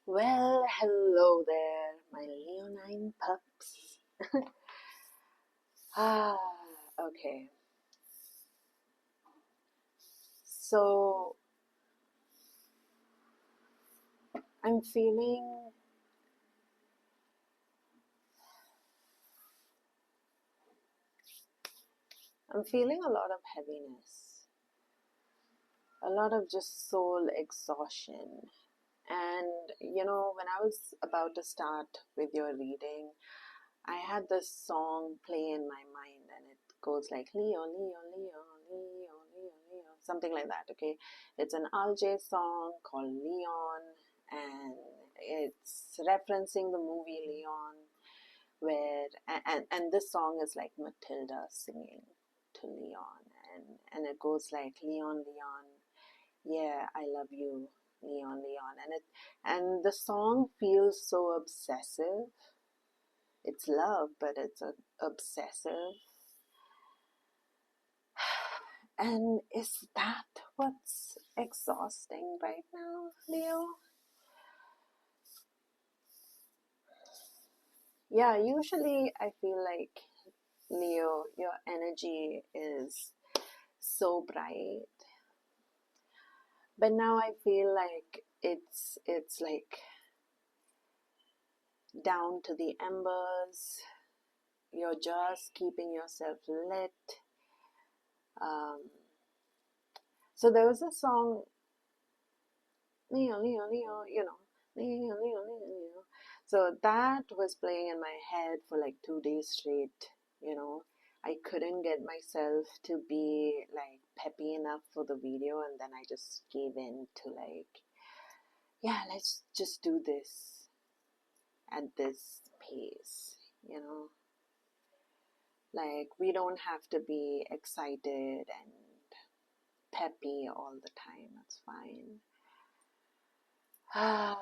Well, hello there, my leonine pups. Ah, okay. So I'm feeling I'm feeling a lot of heaviness, a lot of just soul exhaustion. And when I was about to start with your reading, I had this song play in my mind, and it goes like Leo, Leo, Leo, Leo, Leo, Leo, something like that. Okay, it's an RJ song called Leon, and it's referencing the movie Leon, where and this song is like Matilda singing to Leon, and it goes like Leon, Leon, yeah, I love you, Leon, Leon, and the song feels so obsessive. It's love, but it's obsessive. And is that what's exhausting right now, Leo? Yeah, usually I feel like, Leo, your energy is so bright, but now I feel like it's like down to the embers. You're just keeping yourself lit. Um, so there was a song, Leo, Leo, Leo, Leo, Leo, Leo, Leo. So that was playing in my head for like 2 days straight, you know. I couldn't get myself to be like peppy enough for the video, and then I just gave in to like, yeah, let's just do this at this pace, you know. Like, we don't have to be excited and peppy all the time, that's fine. Ah.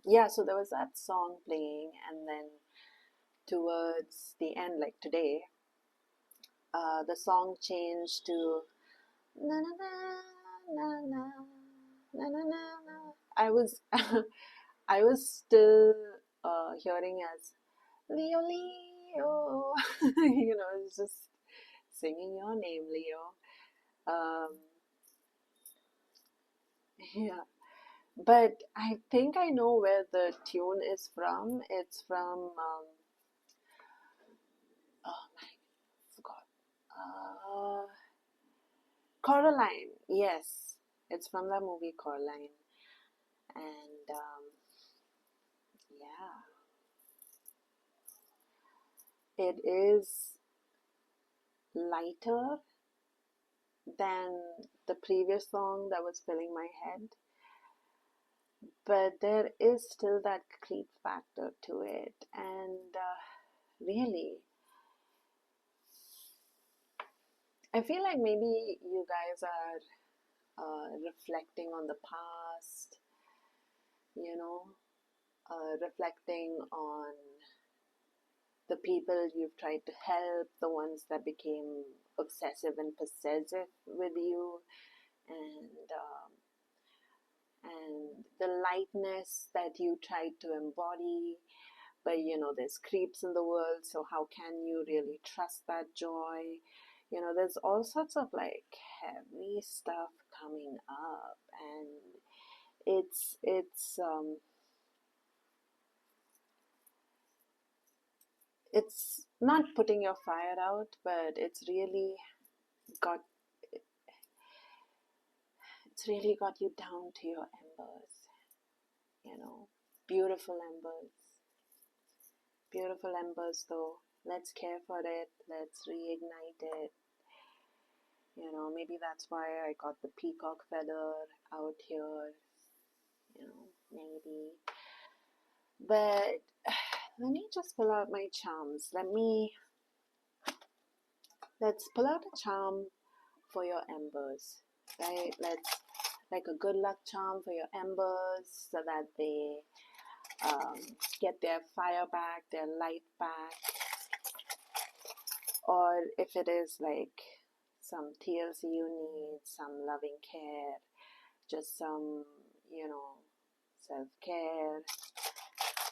Yeah, so there was that song playing, and then towards the end, like today, the song changed to na na na na na na na na na. I was I was still hearing as Leo Leo, it's just singing your name, Leo. Um, yeah, but I think I know where the tune is from. It's from oh my, forgot. Uh, Coraline. Yes, it's from the movie Coraline, and yeah, it is lighter than the previous song that was filling my head, but there is still that creep factor to it, and really, I feel like maybe you guys are reflecting on the past, you know, reflecting on the people you've tried to help, the ones that became obsessive and possessive with you, and the lightness that you tried to embody. But there's creeps in the world, so how can you really trust that joy? There's all sorts of like heavy stuff coming up, and it's not putting your fire out, but got it's really got you down to your embers, you know. Beautiful embers. Beautiful embers though. Let's care for it. Let's reignite it. Maybe that's why I got the peacock feather out here, maybe. But let me just pull out my charms. Let's pull out a charm for your embers, right? Let's like a good luck charm for your embers so that they um, get their fire back, their light back. Or if it is like some TLC you need, some loving care, just some, self-care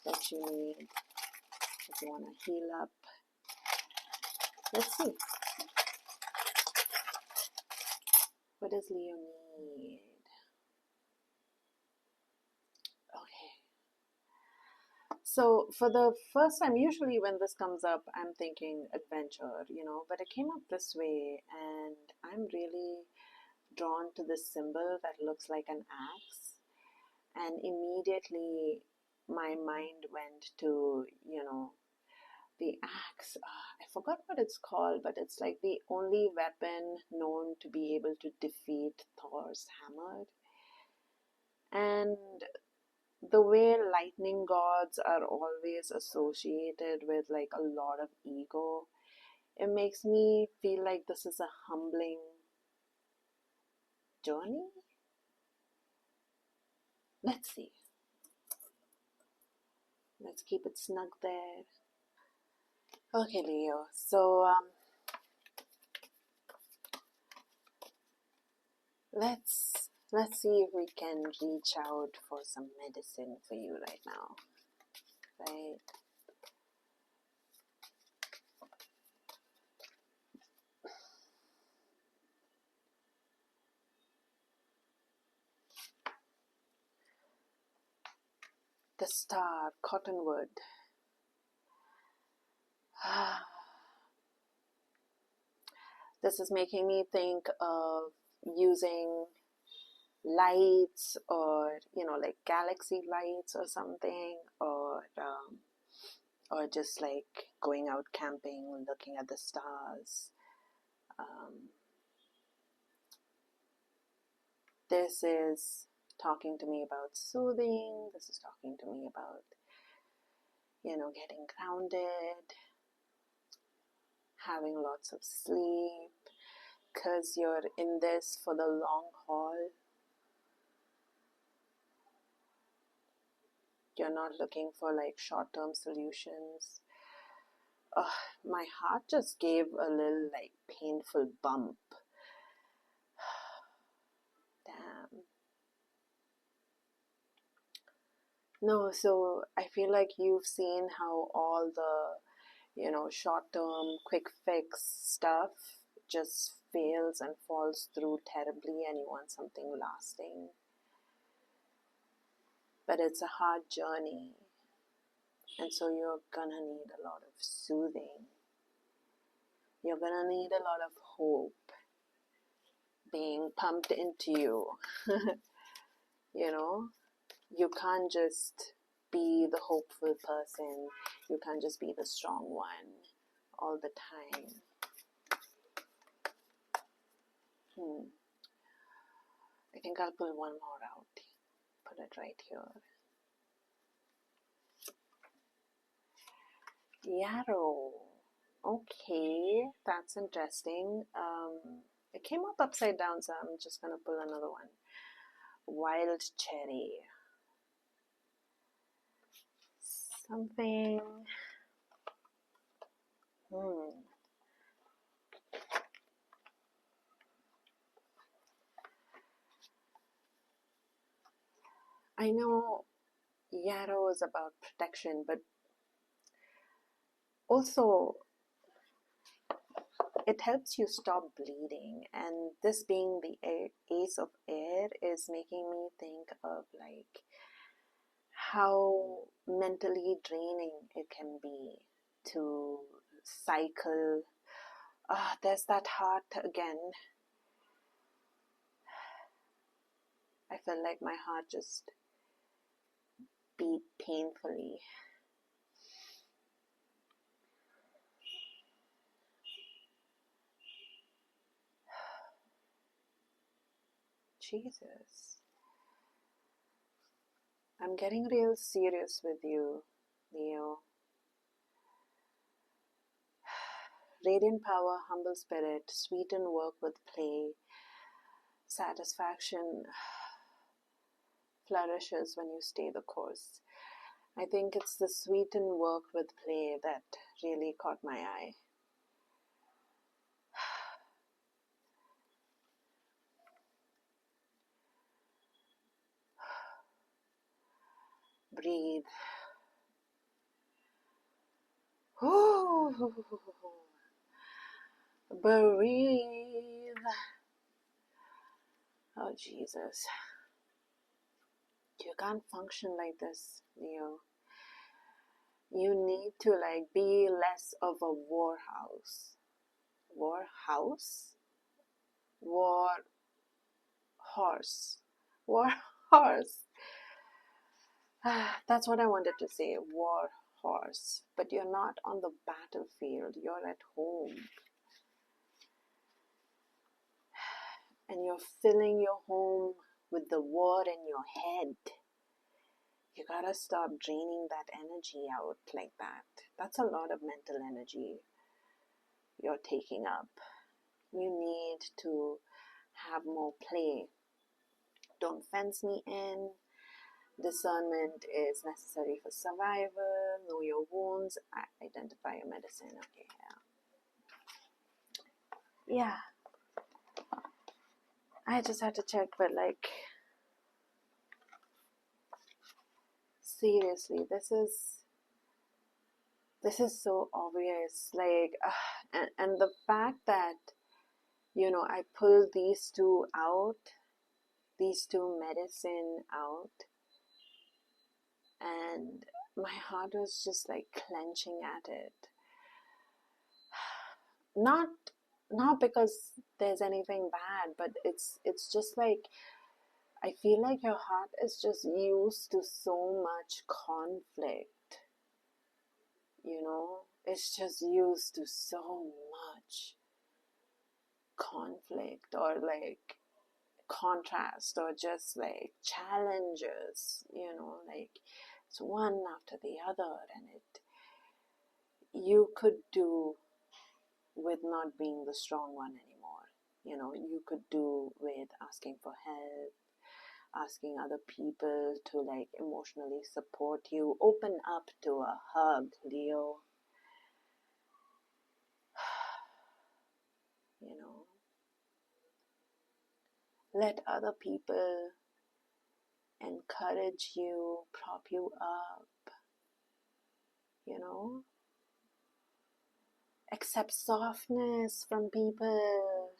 that you need, if you want to heal up. Let's see. What does Leo need? Okay. So for the first time, usually when this comes up, I'm thinking adventure, but it came up this way, and I'm really drawn to this symbol that looks like an axe. And immediately my mind went to, the axe. I forgot what it's called, but it's like the only weapon known to be able to defeat Thor's hammer. And the way lightning gods are always associated with like a lot of ego, it makes me feel like this is a humbling journey. Let's see. Let's keep it snug there. Okay, Leo. So let's see if we can reach out for some medicine for you right now. Right? The star, cottonwood. This is making me think of using lights, or like galaxy lights or something, or just like going out camping, looking at the stars. This is talking to me about soothing. This is talking to me about getting grounded, having lots of sleep, because you're in this for the long haul. You're not looking for like short-term solutions. My heart just gave a little like painful bump. Damn. No, so I feel like you've seen how all the short-term quick fix stuff just fails and falls through terribly, and you want something lasting. But it's a hard journey, and so you're gonna need a lot of soothing. You're gonna need a lot of hope being pumped into you. You can't just be the hopeful person. You can't just be the strong one all the time. I think I'll pull one more out. Put it right here. Yarrow. Okay, that's interesting. It came up upside down, so I'm just gonna pull another one. Wild cherry. Something. I know yarrow is about protection, but also it helps you stop bleeding. And this being the ace of air is making me think of like how mentally draining it can be to cycle. There's that heart again. I felt like my heart just beat painfully. Jesus. I'm getting real serious with you, Leo. Radiant power, humble spirit, sweeten work with play. Satisfaction flourishes when you stay the course. I think it's the sweeten work with play that really caught my eye. Breathe. Ooh. Breathe. Oh, Jesus. You can't function like this, Leo. You need to be less of a warhouse. Warhouse? War horse. War horse. That's what I wanted to say. War horse. But you're not on the battlefield. You're at home. And you're filling your home with the war in your head. You gotta stop draining that energy out like that. That's a lot of mental energy you're taking up. You need to have more play. Don't fence me in. Discernment is necessary for survival. Know your wounds. Identify your medicine. Okay, yeah. I just had to check, but seriously, this is so obvious. And the fact that I pulled these two medicine out, and my heart was just clenching at it. Not because there's anything bad, but it's just I feel like your heart is just used to so much conflict. It's just used to so much conflict, or contrast, or just challenges, it's one after the other, and you could do with not being the strong one anymore. You could do with asking for help, asking other people to emotionally support you. Open up to a hug, Leo. Let other people encourage you, prop you up, accept softness from people.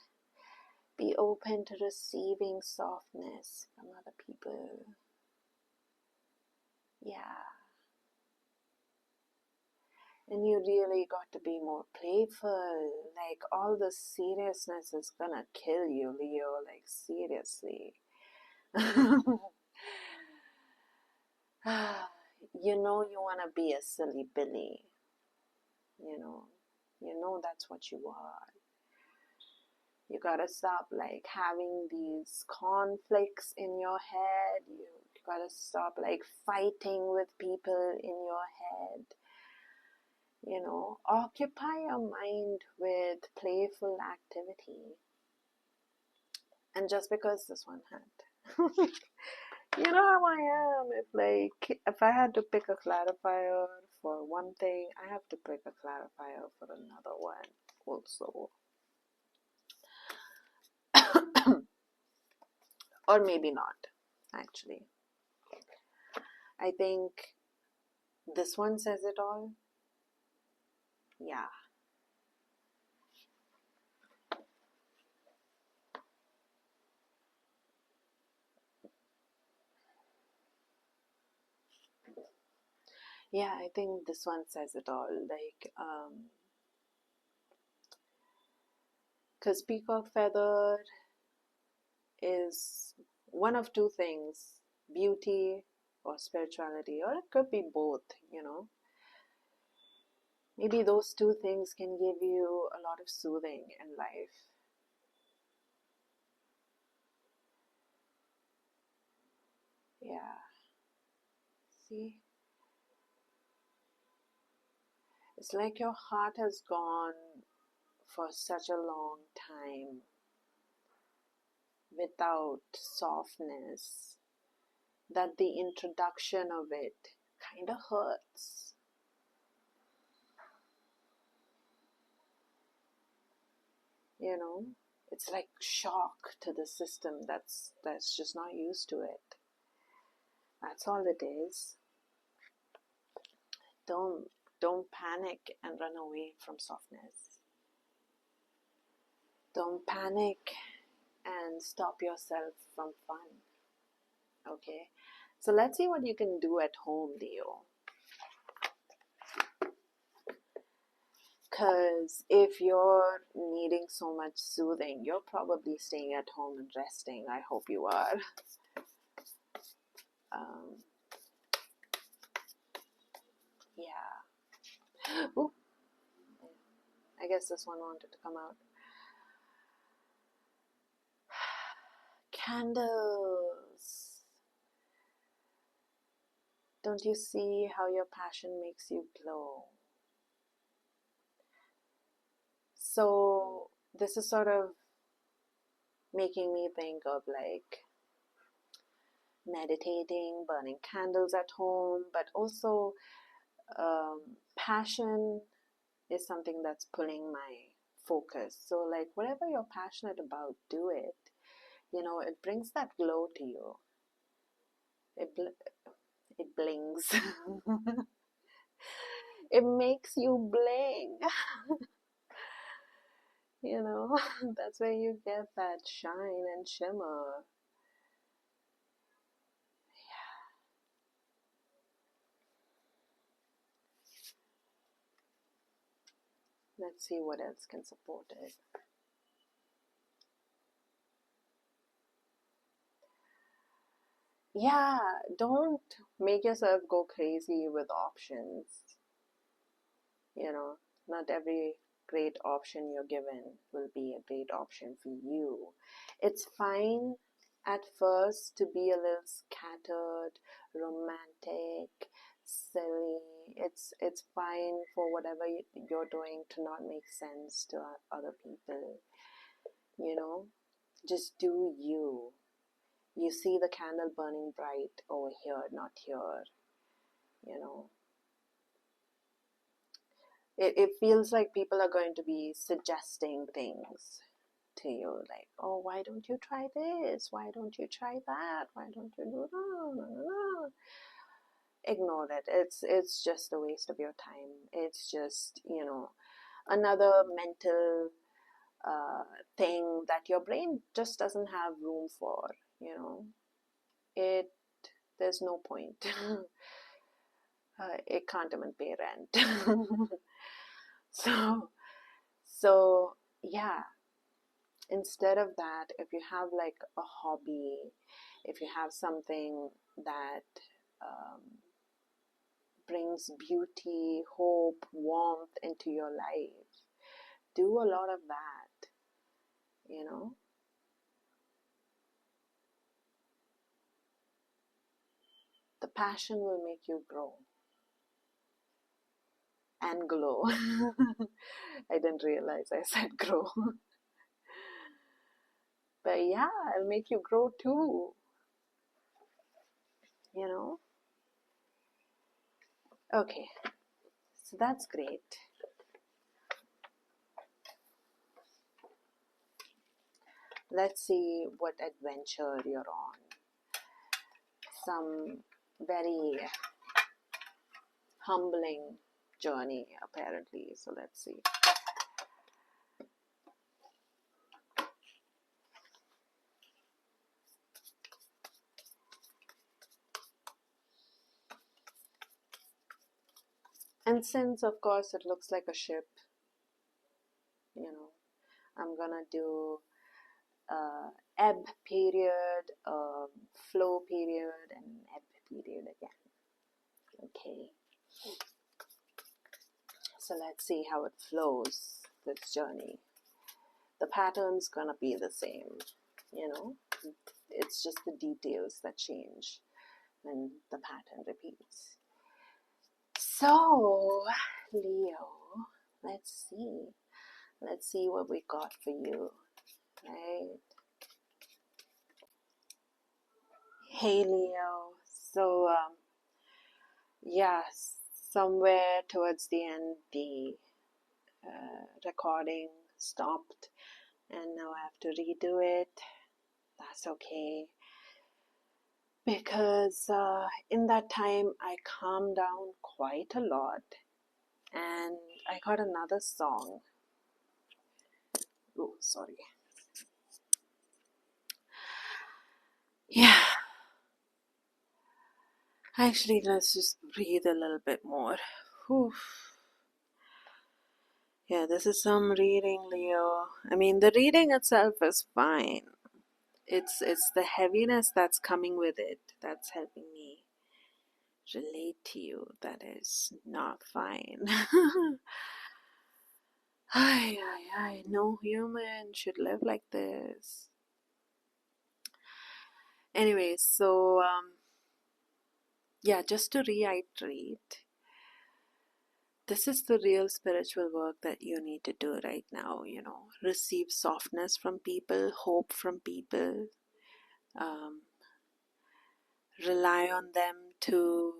Be open to receiving softness from other people. Yeah. And you really got to be more playful. All the seriousness is gonna kill you, Leo. Seriously. You wanna be a silly Billy. That's what you are. You gotta stop having these conflicts in your head. You gotta stop fighting with people in your head. Occupy your mind with playful activity. And just because this one had you know how I am. If I had to pick a clarifier for one thing, I have to pick a clarifier for another one also. Or maybe not, actually. I think this one says it all. Yeah. Yeah, I think this one says it all. Because peacock feather is one of two things: beauty or spirituality, or it could be both. Maybe those two things can give you a lot of soothing in life. Yeah. See? It's like your heart has gone for such a long time without softness that the introduction of it kind of hurts. It's like shock to the system that's just not used to it. That's all it is. Don't panic and run away from softness. Don't panic and stop yourself from fun. Okay, so let's see what you can do at home, Leo. Because if you're needing so much soothing, you're probably staying at home and resting. I hope you are. Yeah. Ooh, I guess this one wanted to come out. Candles. Don't you see how your passion makes you glow? So this is sort of making me think of like meditating, burning candles at home, but also passion is something that's pulling my focus. So like whatever you're passionate about, do it. You know, it brings that glow to you. It blings. It makes you bling. You know, that's where you get that shine and shimmer. Let's see what else can support it. Yeah, don't make yourself go crazy with options. You know, not every great option you're given will be a great option for you. It's fine at first to be a little scattered, romantic, silly. It's fine for whatever you're doing to not make sense to other people. You know, just do you. You see the candle burning bright over here, not here. You know, it feels like people are going to be suggesting things to you, like, oh, why don't you try this, why don't you try that, why don't you do that? Ignore it. It's just a waste of your time. It's just, you know, another mental thing that your brain just doesn't have room for. You know, there's no point. It can't even pay rent. so so yeah, instead of that, if you have like a hobby, if you have something that um, brings beauty, hope, warmth into your life, do a lot of that. You know, the passion will make you grow and glow. I didn't realize I said grow. But yeah, it'll make you grow too. You know? Okay, so that's great. Let's see what adventure you're on. Some very humbling journey, apparently. So let's see. And since, of course, it looks like a ship, you know, I'm gonna do ebb period, flow period, and ebb period again. Okay. So let's see how it flows, this journey. The pattern's gonna be the same, you know. It's just the details that change when the pattern repeats. So, Leo, let's see. Let's see what we got for you, right? Hey, Leo. So, yes, somewhere towards the end, the recording stopped, and now I have to redo it. That's okay. because in that time I calmed down quite a lot, and I got another song. Oh, sorry. Yeah, actually, let's just breathe a little bit more. Whew. Yeah, this is some reading, Leo. I mean, the reading itself is fine. It's the heaviness that's coming with it that's helping me relate to you. That is not fine. Ay, no human should live like this. Anyways, so yeah, just to reiterate, this is the real spiritual work that you need to do right now. Receive softness from people, hope from people, um, rely on them to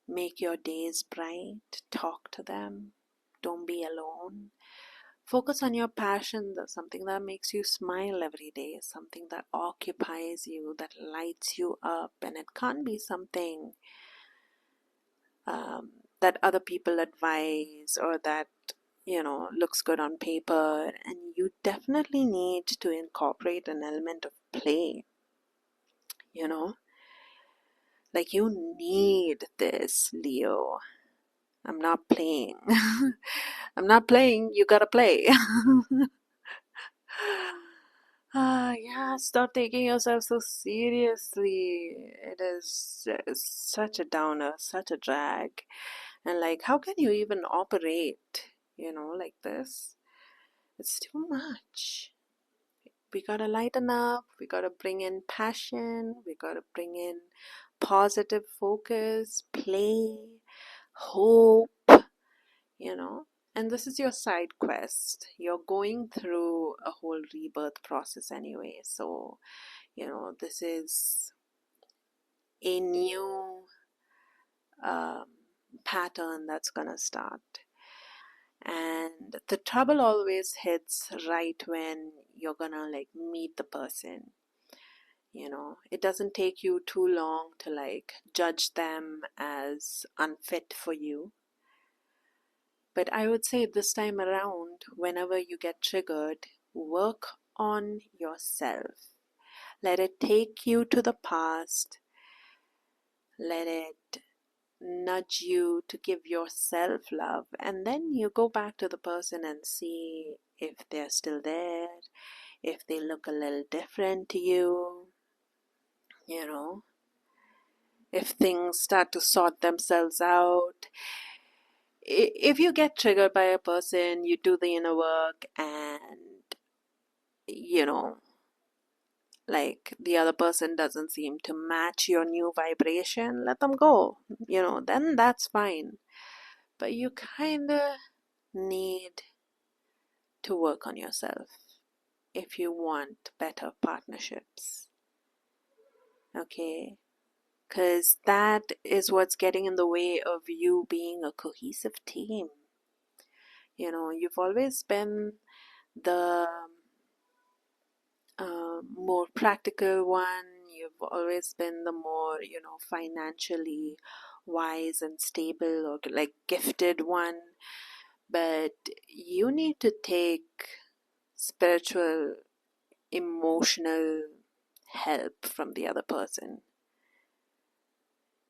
make your days bright, talk to them, don't be alone. Focus on your passion, something that makes you smile every day, something that occupies you, that lights you up, and it can't be something um, that other people advise or that looks good on paper. And you definitely need to incorporate an element of play. you know like you need this, Leo. I'm not playing. I'm not playing, you gotta play. Yeah, stop taking yourself so seriously. It is such a downer, such a drag. And like, how can you even operate, like this? It's too much. We gotta lighten up, we gotta bring in passion, we gotta bring in positive focus, play, hope, you know. And this is your side quest. You're going through a whole rebirth process anyway. So, this is a new um, pattern that's gonna start. And the trouble always hits right when you're gonna like meet the person. It doesn't take you too long to like judge them as unfit for you. But I would say this time around, whenever you get triggered, work on yourself. Let it take you to the past. Let it nudge you to give yourself love. And then you go back to the person and see if they're still there, if they look a little different to you, you know, if things start to sort themselves out. If you get triggered by a person, you do the inner work, and you know like the other person doesn't seem to match your new vibration, let them go. Then that's fine. But you kind of need to work on yourself if you want better partnerships. Okay? Because that is what's getting in the way of you being a cohesive team. You've always been the more practical one. You've always been the more, financially wise and stable or like gifted one. But you need to take spiritual, emotional help from the other person.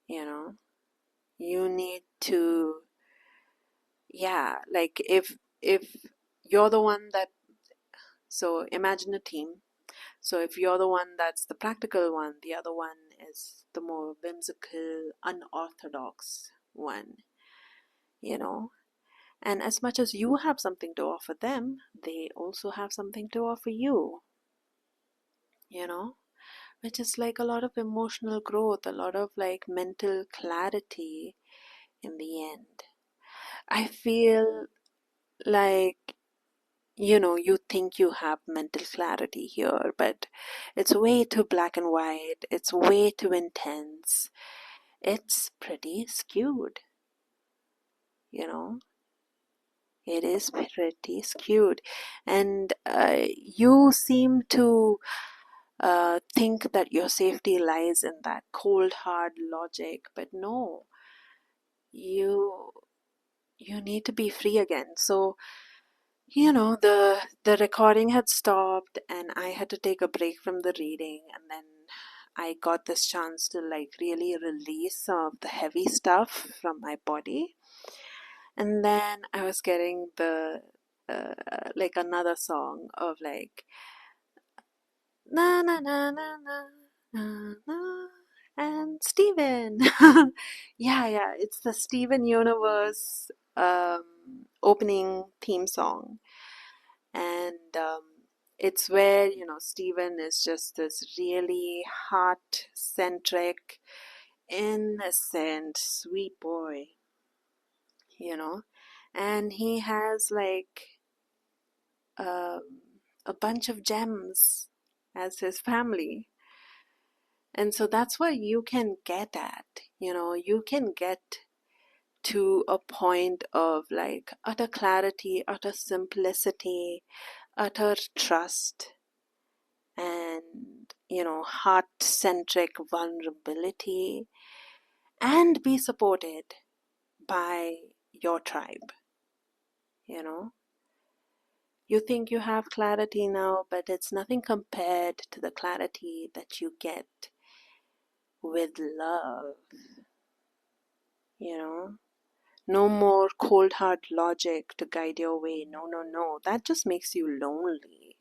You need to, yeah, like if you're the one that, so imagine a team. So if you're the one that's the practical one, the other one is the more whimsical, unorthodox one, you know. And as much as you have something to offer them, they also have something to offer you, you know, which is like a lot of emotional growth, a lot of like mental clarity in the end. I feel like you think you have mental clarity here, but it's way too black and white, it's way too intense, it's pretty skewed, you know, it is pretty skewed. And you seem to think that your safety lies in that cold hard logic, but no, you need to be free again. So the recording had stopped and I had to take a break from the reading, and then I got this chance to like really release some of the heavy stuff from my body. And then I was getting the like another song of like na na na na na na na and Steven. Yeah, it's the Steven Universe opening theme song. And it's where Steven is just this really heart-centric, innocent, sweet boy, you know and he has like um, a bunch of gems as his family. And so that's what you can get at. You can get to a point of like utter clarity, utter simplicity, utter trust, and heart-centric vulnerability, and be supported by your tribe. You think you have clarity now, but it's nothing compared to the clarity that you get with love. No more cold hard logic to guide your way. No, that just makes you lonely.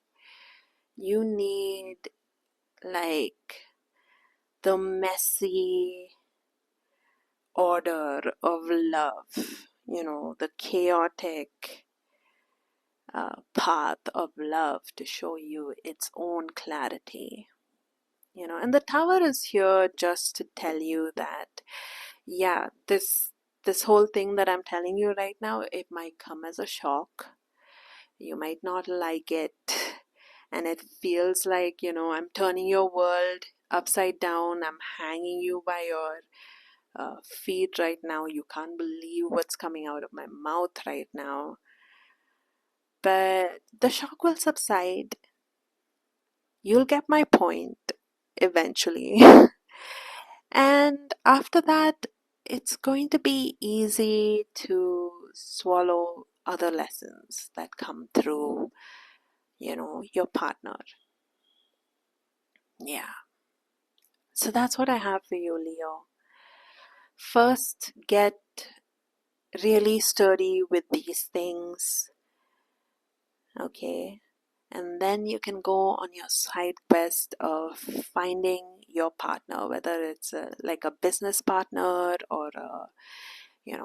You need like the messy order of love, the chaotic path of love to show you its own clarity. And the tower is here just to tell you that, yeah, this whole thing that I'm telling you right now, it might come as a shock. You might not like it, and it feels like, I'm turning your world upside down. I'm hanging you by your feet right now. You can't believe what's coming out of my mouth right now. But the shock will subside. You'll get my point eventually. And after that, it's going to be easy to swallow other lessons that come through, your partner. Yeah. So that's what I have for you, Leo. First, get really sturdy with these things, okay? And then you can go on your side quest of finding your partner, whether it's like a business partner or a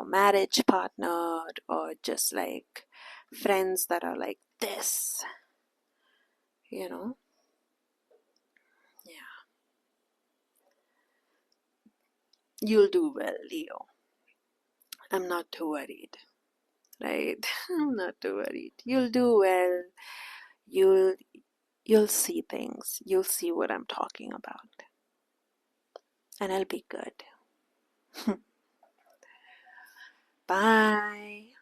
marriage partner, or just like friends that are like this, yeah. You'll do well, Leo. I'm not too worried, right? I'm not too worried. You'll do well. You'll see things. You'll see what I'm talking about. And I'll be good. Bye.